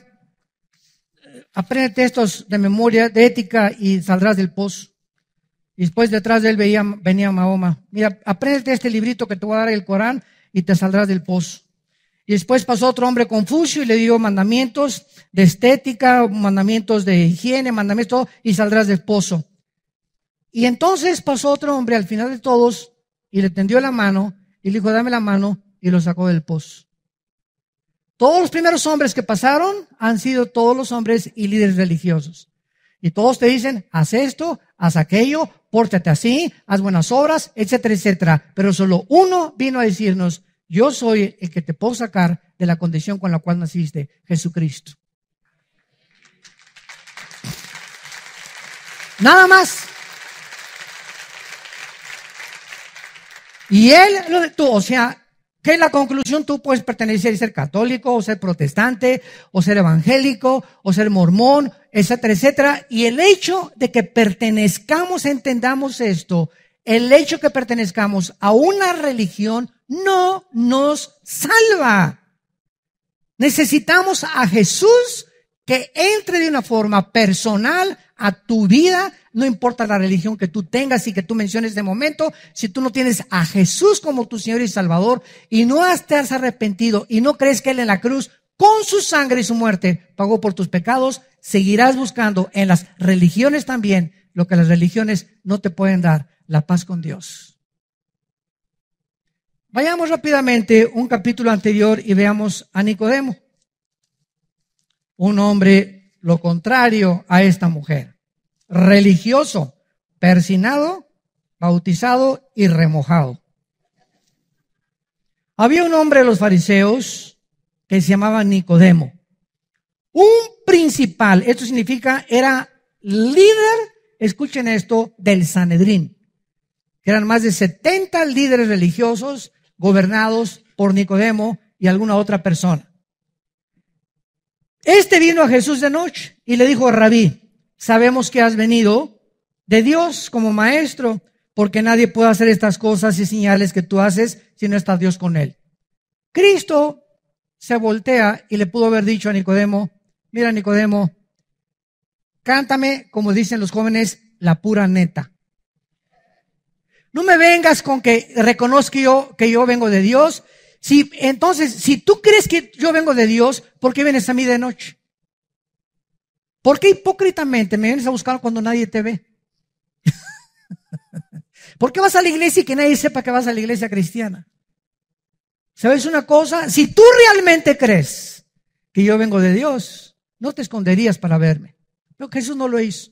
apréndete estos de memoria, de ética y saldrás del pozo. Y después detrás de él venía Mahoma. Mira, apréndete este librito que te voy a dar, el Corán, y te saldrás del pozo. Y después pasó otro hombre, Confucio, y le dio mandamientos de estética, mandamientos de higiene, mandamientos, y saldrás del pozo. Y entonces pasó otro hombre al final de todos y le tendió la mano y le dijo, dame la mano, y lo sacó del pozo. Todos los primeros hombres que pasaron han sido todos los hombres y líderes religiosos. Y todos te dicen, haz esto, haz aquello, pórtate así, haz buenas obras, etcétera, etcétera. Pero solo uno vino a decirnos, yo soy el que te puedo sacar de la condición con la cual naciste, Jesucristo. Nada más. Y él, o sea, ¿qué es la conclusión? Tú puedes pertenecer y ser católico, o ser protestante, o ser evangélico, o ser mormón, etcétera, etcétera. Y el hecho de que pertenezcamos, entendamos esto, el hecho de que pertenezcamos a una religión no nos salva. Necesitamos a Jesús que entre de una forma personal a tu vida, no importa la religión que tú tengas y que tú menciones de momento, si tú no tienes a Jesús como tu Señor y Salvador y no te has arrepentido y no crees que Él en la cruz, con su sangre y su muerte, pagó por tus pecados, seguirás buscando en las religiones también lo que las religiones no te pueden dar, la paz con Dios. Vayamos rápidamente un capítulo anterior y veamos a Nicodemo, un hombre lo contrario a esta mujer, religioso, persinado, bautizado y remojado. Había un hombre de los fariseos que se llamaba Nicodemo, un principal, esto significa era líder, escuchen esto, del Sanedrín, que eran más de 70 líderes religiosos gobernados por Nicodemo y alguna otra persona. Este vino a Jesús de noche y le dijo, Rabí, sabemos que has venido de Dios como maestro, porque nadie puede hacer estas cosas y señales que tú haces si no está Dios con él. Cristo se voltea y le pudo haber dicho a Nicodemo, mira Nicodemo, cántame, como dicen los jóvenes, la pura neta. No me vengas con que reconozca que yo vengo de Dios. Entonces, si tú crees que yo vengo de Dios, ¿por qué vienes a mí de noche? ¿Por qué hipócritamente me vienes a buscar cuando nadie te ve? ¿Por qué vas a la iglesia y que nadie sepa que vas a la iglesia cristiana? ¿Sabes una cosa? Si tú realmente crees que yo vengo de Dios, no te esconderías para verme. Pero Jesús no lo hizo.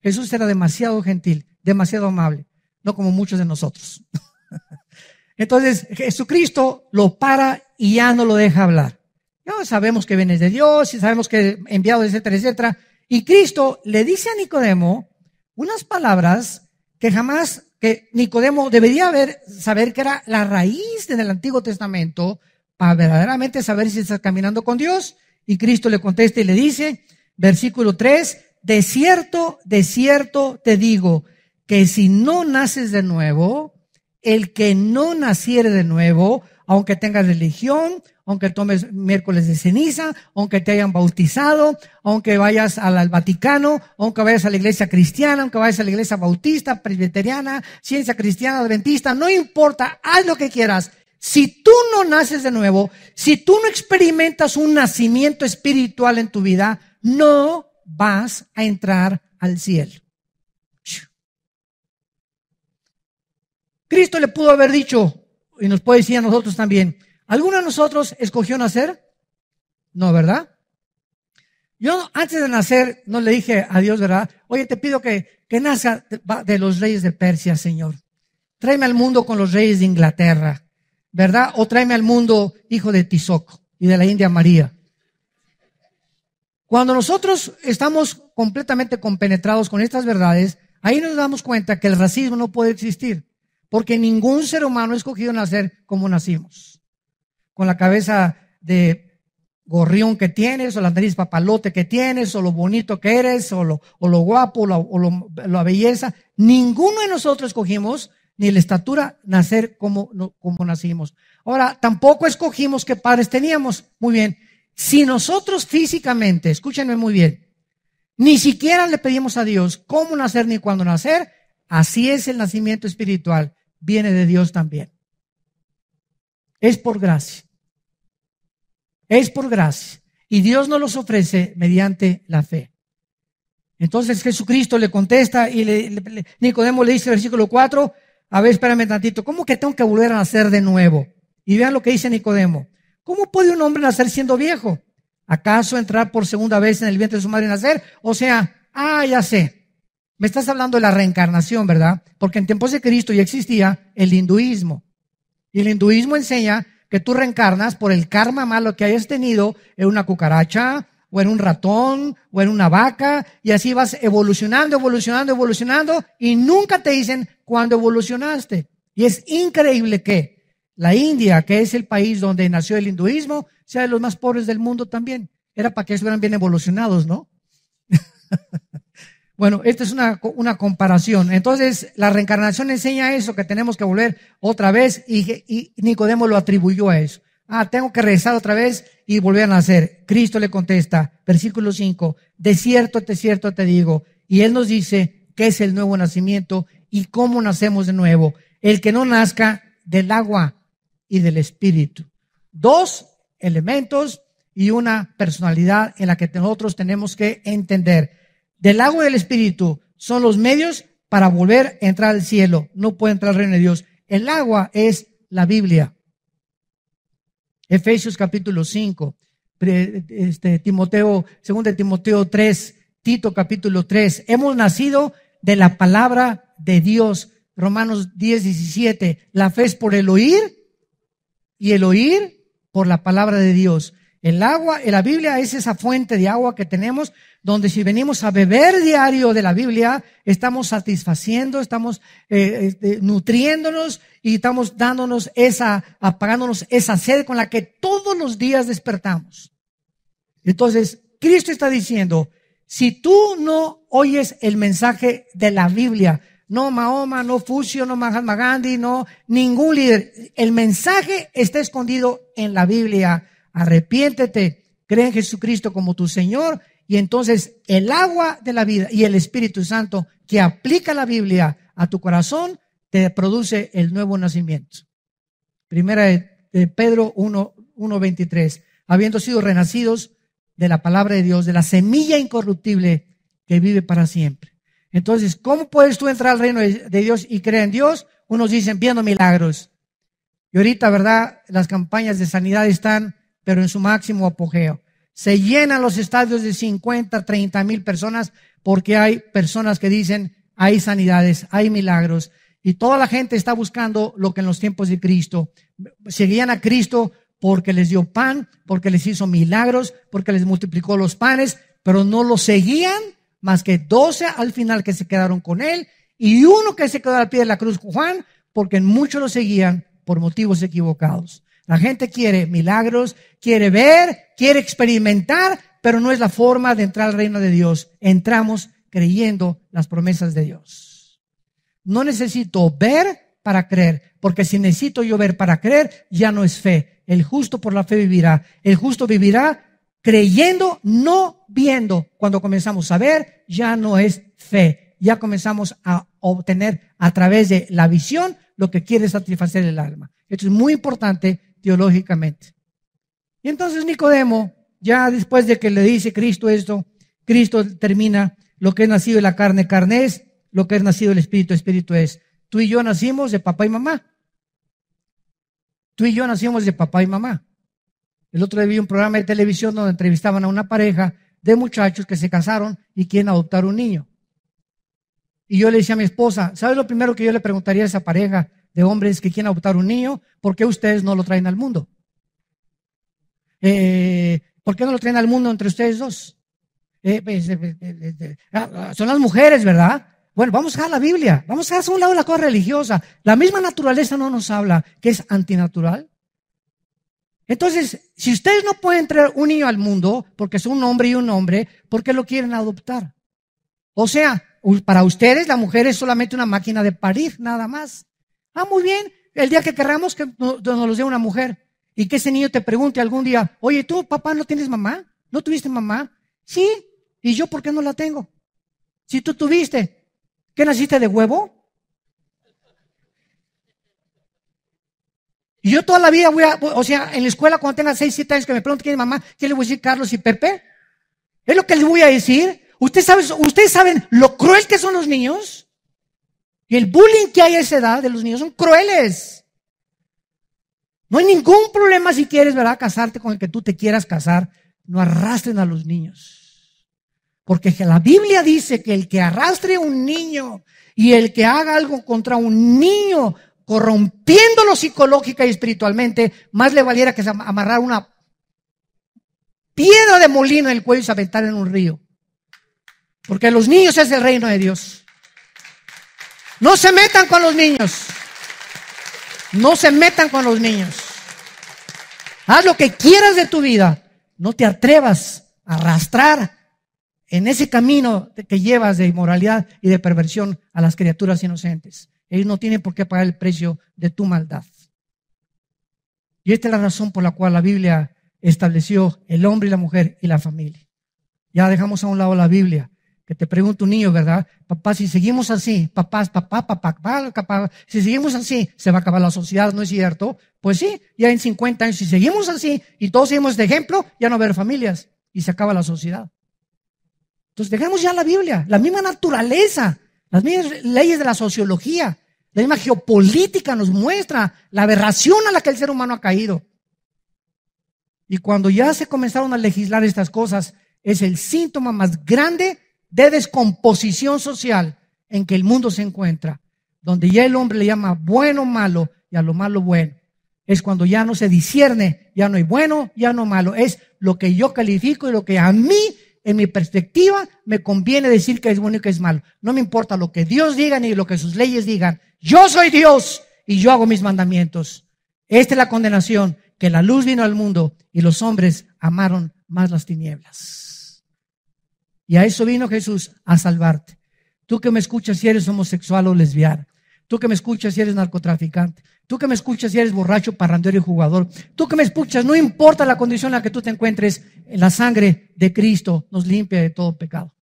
Jesús era demasiado gentil, demasiado amable, no como muchos de nosotros. Entonces Jesucristo lo para y ya no lo deja hablar. Ya sabemos que vienes de Dios y sabemos que enviado, etcétera, etcétera. Y Cristo le dice a Nicodemo unas palabras que Nicodemo debería saber que era la raíz del Antiguo Testamento para verdaderamente saber si está caminando con Dios. Y Cristo le contesta y le dice, versículo 3, de cierto te digo que si no naces de nuevo, el que no naciere de nuevo, aunque tengas religión, aunque tomes miércoles de ceniza, aunque te hayan bautizado, aunque vayas al Vaticano, aunque vayas a la iglesia cristiana, aunque vayas a la iglesia bautista, presbiteriana, ciencia cristiana, adventista, no importa, haz lo que quieras. Si tú no naces de nuevo, si tú no experimentas un nacimiento espiritual en tu vida, no vas a entrar al cielo. Cristo le pudo haber dicho, y nos puede decir a nosotros también, ¿alguno de nosotros escogió nacer? No, ¿verdad? Yo antes de nacer no le dije a Dios, ¿verdad? Oye, te pido que nazca de los reyes de Persia, Señor. Tráeme al mundo con los reyes de Inglaterra, ¿verdad? O tráeme al mundo hijo de Tizoc y de la India María. Cuando nosotros estamos completamente compenetrados con estas verdades, ahí nos damos cuenta que el racismo no puede existir. Porque ningún ser humano ha escogido nacer como nacimos. Con la cabeza de gorrión que tienes, o la nariz papalote que tienes, o lo bonito que eres, o lo guapo, o la belleza. Ninguno de nosotros escogimos ni la estatura, nacer como nacimos. Ahora, tampoco escogimos qué padres teníamos. Muy bien. Si nosotros físicamente, escúchenme muy bien, ni siquiera le pedimos a Dios cómo nacer ni cuándo nacer, así es el nacimiento espiritual. Viene de Dios también. Es por gracia. Es por gracia. Y Dios nos los ofrece mediante la fe. Entonces Jesucristo le contesta y Nicodemo le dice en el versículo 4, a ver, espérame tantito, ¿cómo que tengo que volver a nacer de nuevo? Y vean lo que dice Nicodemo. ¿Cómo puede un hombre nacer siendo viejo? ¿Acaso entrar por segunda vez en el vientre de su madre y nacer? O sea, ya sé. Me estás hablando de la reencarnación, ¿verdad? Porque en tiempos de Cristo ya existía el hinduismo. Y el hinduismo enseña que tú reencarnas por el karma malo que hayas tenido en una cucaracha, o en un ratón, o en una vaca, y así vas evolucionando, y nunca te dicen cuándo evolucionaste. Y es increíble que la India, que es el país donde nació el hinduismo, sea de los más pobres del mundo también. Era para que estuvieran bien evolucionados, ¿no? Bueno, esta es una comparación. Entonces, la reencarnación enseña eso, que tenemos que volver otra vez, y Nicodemo lo atribuyó a eso. Tengo que regresar otra vez y volver a nacer. Cristo le contesta, versículo 5, de cierto te digo. Y él nos dice qué es el nuevo nacimiento y cómo nacemos de nuevo. El que no nazca del agua y del espíritu. Dos elementos y una personalidad en la que nosotros tenemos que entender. Del agua y del espíritu son los medios para volver a entrar al cielo. No puede entrar al reino de Dios. El agua es la Biblia. Efesios capítulo 5, Timoteo, 2 Timoteo 3, Tito capítulo 3. Hemos nacido de la palabra de Dios. Romanos 10, 17. La fe es por el oír y el oír por la palabra de Dios. El agua, la Biblia es esa fuente de agua que tenemos, donde si venimos a beber diario de la Biblia, estamos satisfaciendo, estamos nutriéndonos y estamos apagándonos esa sed con la que todos los días despertamos. Entonces, Cristo está diciendo, si tú no oyes el mensaje de la Biblia, no Mahoma, no Fucio, no Mahatma Gandhi, no ningún líder, el mensaje está escondido en la Biblia. Arrepiéntete, cree en Jesucristo como tu Señor, y entonces el agua de la vida y el Espíritu Santo que aplica la Biblia a tu corazón te produce el nuevo nacimiento. Primera de Pedro 1:23, habiendo sido renacidos de la palabra de Dios, de la semilla incorruptible que vive para siempre. Entonces, ¿cómo puedes tú entrar al reino de Dios y creer en Dios? Unos dicen viendo milagros. Y ahorita, ¿verdad? Las campañas de sanidad están pero en su máximo apogeo. Se llenan los estadios de 50, 30 mil personas porque hay personas que dicen hay sanidades, hay milagros, y toda la gente está buscando lo que en los tiempos de Cristo. Seguían a Cristo porque les dio pan, porque les hizo milagros, porque les multiplicó los panes, pero no lo seguían más que 12 al final que se quedaron con él, y uno que se quedó al pie de la cruz, Juan, porque muchos lo seguían por motivos equivocados. La gente quiere milagros, quiere ver, quiere experimentar, pero no es la forma de entrar al reino de Dios. Entramos creyendo las promesas de Dios. No necesito ver para creer, porque si necesito yo ver para creer, ya no es fe. El justo por la fe vivirá. El justo vivirá creyendo, no viendo. Cuando comenzamos a ver, ya no es fe. Ya comenzamos a obtener a través de la visión lo que quiere satisfacer el alma. Esto es muy importante teológicamente. Y entonces Nicodemo, ya después de que le dice Cristo esto, Cristo termina: lo que es nacido de la carne, carne es; lo que es nacido del Espíritu, Espíritu es. Tú y yo nacimos de papá y mamá. Tú y yo nacimos de papá y mamá. El otro día vi un programa de televisión donde entrevistaban a una pareja de muchachos que se casaron y quieren adoptar un niño. Y yo le decía a mi esposa, ¿sabes lo primero que yo le preguntaría a esa pareja de hombres que quieren adoptar un niño? ¿Por qué ustedes no lo traen al mundo? ¿Por qué no lo traen al mundo entre ustedes dos? Son las mujeres, ¿verdad? Bueno, vamos a dejar la Biblia, vamos a hacer a un lado la cosa religiosa. La misma naturaleza no nos habla que es antinatural. Entonces, si ustedes no pueden traer un niño al mundo porque son un hombre y un hombre, ¿por qué lo quieren adoptar? O sea, para ustedes la mujer es solamente una máquina de parir, nada más. Ah, muy bien. El día que querramos que nos los dé una mujer. Y que ese niño te pregunte algún día, oye, ¿tú, papá, no tienes mamá? ¿No tuviste mamá? Sí. ¿Y yo por qué no la tengo? Si tú tuviste, ¿qué naciste de huevo? Y yo toda la vida o sea, en la escuela cuando tenga 6, 7 años que me pregunten quién es mamá, ¿qué le voy a decir, Carlos y Pepe? Es lo que les voy a decir. Ustedes saben lo cruel que son los niños. Y el bullying que hay a esa edad de los niños son crueles. No hay ningún problema si quieres, ¿verdad?, casarte con el que tú te quieras casar. No arrastren a los niños. Porque la Biblia dice que el que arrastre a un niño y el que haga algo contra un niño, corrompiéndolo psicológica y espiritualmente, más le valiera que amarrar una piedra de molino en el cuello y se aventar en un río. Porque los niños es el reino de Dios. No se metan con los niños. No se metan con los niños. Haz lo que quieras de tu vida. No te atrevas a arrastrar en ese camino que llevas de inmoralidad y de perversión a las criaturas inocentes. Ellos no tienen por qué pagar el precio de tu maldad. Y esta es la razón por la cual la Biblia estableció el hombre y la mujer y la familia. Ya dejamos a un lado la Biblia. Que te pregunta un niño, ¿verdad? Papá, si seguimos así, papá, si seguimos así, se va a acabar la sociedad, ¿no es cierto? Pues sí, ya en 50 años, si seguimos así y todos seguimos de ejemplo, ya no va a haber familias y se acaba la sociedad. Entonces dejemos ya la Biblia, la misma naturaleza, las mismas leyes de la sociología, la misma geopolítica nos muestra la aberración a la que el ser humano ha caído. Y cuando ya se comenzaron a legislar estas cosas, es el síntoma más grande de descomposición social en que el mundo se encuentra, donde ya el hombre le llama bueno malo y a lo malo bueno. Es cuando ya no se discierne, ya no hay bueno, ya no malo. Es lo que yo califico y lo que a mí, en mi perspectiva, me conviene decir que es bueno y que es malo. No me importa lo que Dios diga ni lo que sus leyes digan. Yo soy Dios y yo hago mis mandamientos. Esta es la condenación, que la luz vino al mundo y los hombres amaron más las tinieblas. Y a eso vino Jesús, a salvarte. Tú que me escuchas si eres homosexual o lesbiana. Tú que me escuchas si eres narcotraficante. Tú que me escuchas si eres borracho, parrandero y jugador. Tú que me escuchas, no importa la condición en la que tú te encuentres, la sangre de Cristo nos limpia de todo pecado.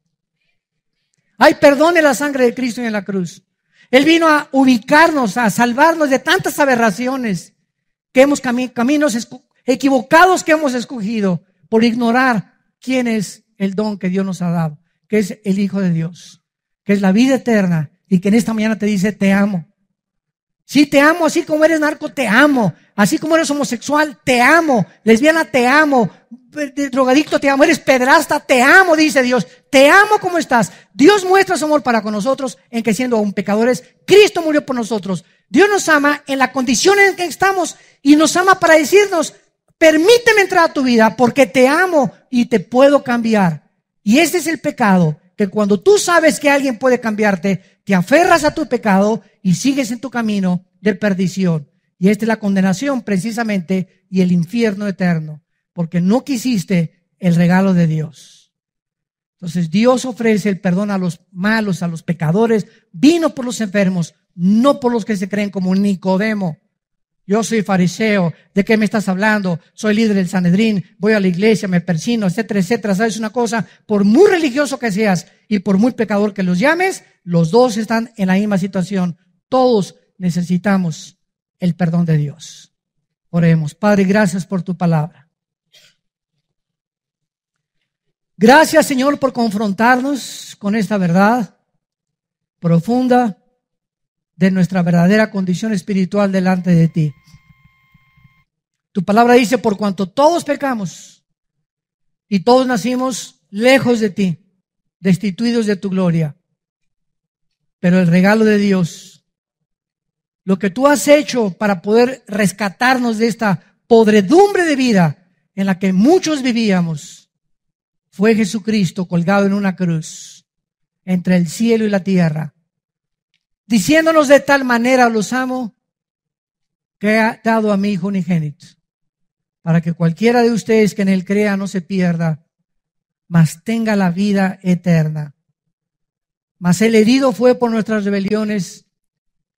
Hay perdón en la sangre de Cristo y en la cruz. Él vino a ubicarnos, a salvarnos de tantas aberraciones que hemos caminos equivocados que hemos escogido por ignorar quién es el don que Dios nos ha dado, que es el Hijo de Dios, que es la vida eterna y que en esta mañana te dice te amo. Sí, te amo, así como eres narco, te amo. Así como eres homosexual, te amo. Lesbiana, te amo. Drogadicto, te amo. Eres pedrasta, te amo, dice Dios. Te amo como estás. Dios muestra su amor para con nosotros en que siendo aún pecadores, Cristo murió por nosotros. Dios nos ama en la condición en que estamos y nos ama para decirnos, permíteme entrar a tu vida porque te amo y te puedo cambiar. Y este es el pecado, que cuando tú sabes que alguien puede cambiarte, te aferras a tu pecado y sigues en tu camino de perdición. Y esta es la condenación precisamente y el infierno eterno, porque no quisiste el regalo de Dios. Entonces Dios ofrece el perdón a los malos, a los pecadores, vino por los enfermos, no por los que se creen como Nicodemo. Yo soy fariseo, ¿de qué me estás hablando? Soy líder del Sanedrín, voy a la iglesia, me persino, etcétera, etcétera. ¿Sabes una cosa? Por muy religioso que seas y por muy pecador que los llames, los dos están en la misma situación. Todos necesitamos el perdón de Dios. Oremos. Padre, gracias por tu palabra. Gracias, Señor, por confrontarnos con esta verdad profunda de nuestra verdadera condición espiritual delante de ti. Tu palabra dice, por cuanto todos pecamos y todos nacimos lejos de ti, destituidos de tu gloria. Pero el regalo de Dios, lo que tú has hecho para poder rescatarnos de esta podredumbre de vida en la que muchos vivíamos, fue Jesucristo colgado en una cruz entre el cielo y la tierra, diciéndonos de tal manera los amo que ha dado a mi Hijo unigénito, para que cualquiera de ustedes que en él crea no se pierda, mas tenga la vida eterna. Mas el herido fue por nuestras rebeliones,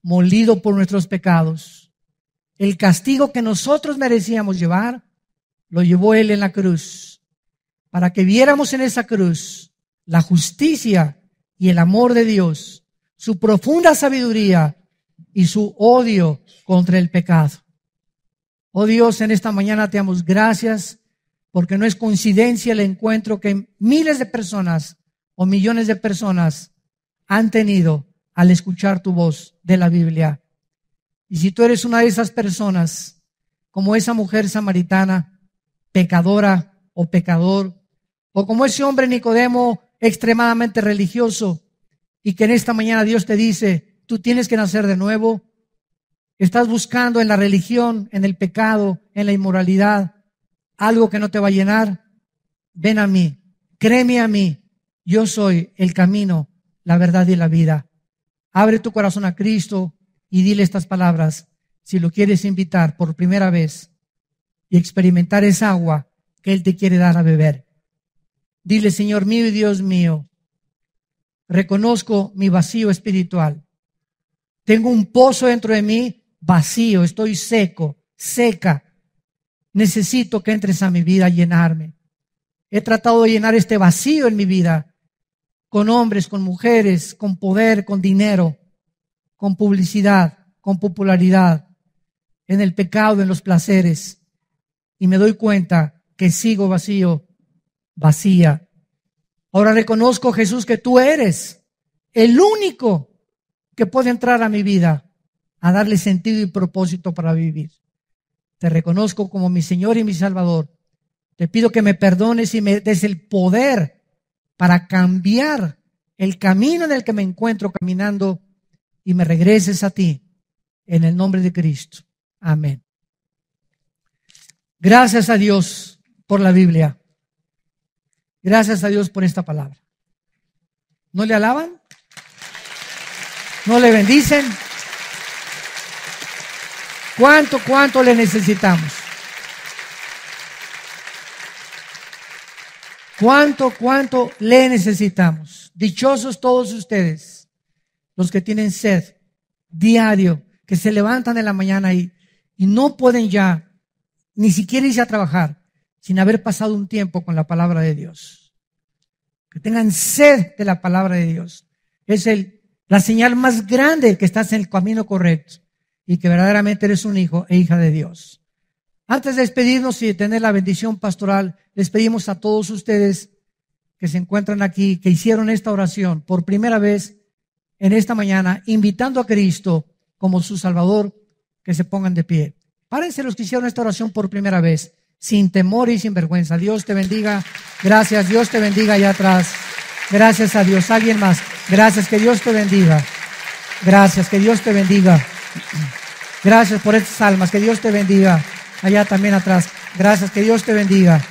molido por nuestros pecados. El castigo que nosotros merecíamos llevar, lo llevó Él en la cruz, para que viéramos en esa cruz la justicia y el amor de Dios, su profunda sabiduría y su odio contra el pecado. Oh Dios, en esta mañana te damos gracias, porque no es coincidencia el encuentro que miles de personas o millones de personas han tenido al escuchar tu voz de la Biblia. Y si tú eres una de esas personas, como esa mujer samaritana, pecadora o pecador, o como ese hombre Nicodemo extremadamente religioso, y que en esta mañana Dios te dice, tú tienes que nacer de nuevo, estás buscando en la religión, en el pecado, en la inmoralidad, algo que no te va a llenar, ven a mí, créeme a mí, yo soy el camino, la verdad y la vida. Abre tu corazón a Cristo y dile estas palabras si lo quieres invitar por primera vez y experimentar esa agua que Él te quiere dar a beber. Dile, Señor mío y Dios mío, reconozco mi vacío espiritual. Tengo un pozo dentro de mí vacío, estoy seco, seca. Necesito que entres a mi vida a llenarme. He tratado de llenar este vacío en mi vida con hombres, con mujeres, con poder, con dinero, con publicidad, con popularidad, en el pecado, en los placeres. Y me doy cuenta que sigo vacío, vacía. Ahora reconozco, Jesús, que tú eres el único que puede entrar a mi vida a darle sentido y propósito para vivir. Te reconozco como mi Señor y mi Salvador. Te pido que me perdones y me des el poder para cambiar el camino en el que me encuentro caminando y me regreses a ti en el nombre de Cristo. Amén. Gracias a Dios por la Biblia. Gracias a Dios por esta palabra. ¿No le alaban? ¿No le bendicen? ¿Cuánto le necesitamos? ¿Cuánto le necesitamos? Dichosos todos ustedes, los que tienen sed diario, que se levantan en la mañana y no pueden ya ni siquiera irse a trabajar sin haber pasado un tiempo con la palabra de Dios. Que tengan sed de la palabra de Dios. Es la señal más grande que estás en el camino correcto y que verdaderamente eres un hijo e hija de Dios. Antes de despedirnos y de tener la bendición pastoral, les pedimos a todos ustedes que se encuentran aquí, que hicieron esta oración por primera vez en esta mañana, invitando a Cristo como su Salvador, que se pongan de pie. Párense los que hicieron esta oración por primera vez, sin temor y sin vergüenza. Dios te bendiga. Gracias. Dios te bendiga allá atrás. Gracias a Dios. Alguien más. Gracias. Que Dios te bendiga. Gracias. Que Dios te bendiga. Gracias por estas almas. Que Dios te bendiga. Allá también atrás. Gracias. Que Dios te bendiga.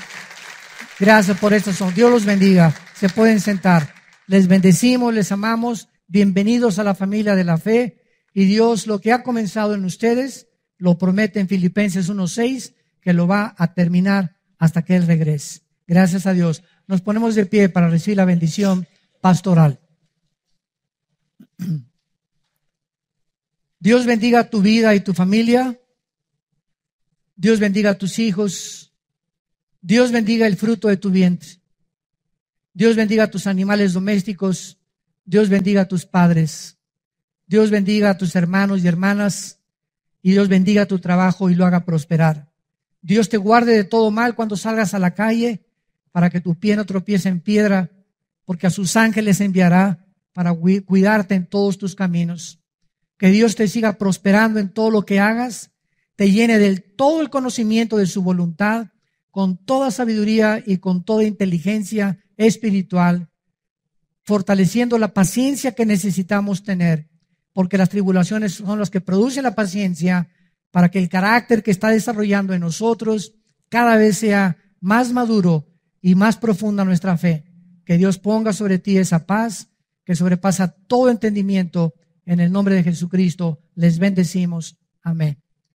Gracias por estos son. Dios los bendiga. Se pueden sentar. Les bendecimos, les amamos. Bienvenidos a la familia de la fe. Y Dios, lo que ha comenzado en ustedes, lo promete en Filipenses 1:6, que lo va a terminar hasta que Él regrese. Gracias a Dios. Nos ponemos de pie para recibir la bendición pastoral. Dios bendiga tu vida y tu familia. Dios bendiga a tus hijos. Dios bendiga el fruto de tu vientre. Dios bendiga a tus animales domésticos. Dios bendiga a tus padres. Dios bendiga a tus hermanos y hermanas. Y Dios bendiga tu trabajo y lo haga prosperar. Dios te guarde de todo mal cuando salgas a la calle, para que tu pie no tropiece en piedra, porque a sus ángeles enviará para cuidarte en todos tus caminos. Que Dios te siga prosperando en todo lo que hagas, te llene del todo el conocimiento de su voluntad, con toda sabiduría y con toda inteligencia espiritual, fortaleciendo la paciencia que necesitamos tener, porque las tribulaciones son las que producen la paciencia, para que el carácter que está desarrollando en nosotros cada vez sea más maduro y más profunda nuestra fe. Que Dios ponga sobre ti esa paz que sobrepasa todo entendimiento. En el nombre de Jesucristo les bendecimos. Amén.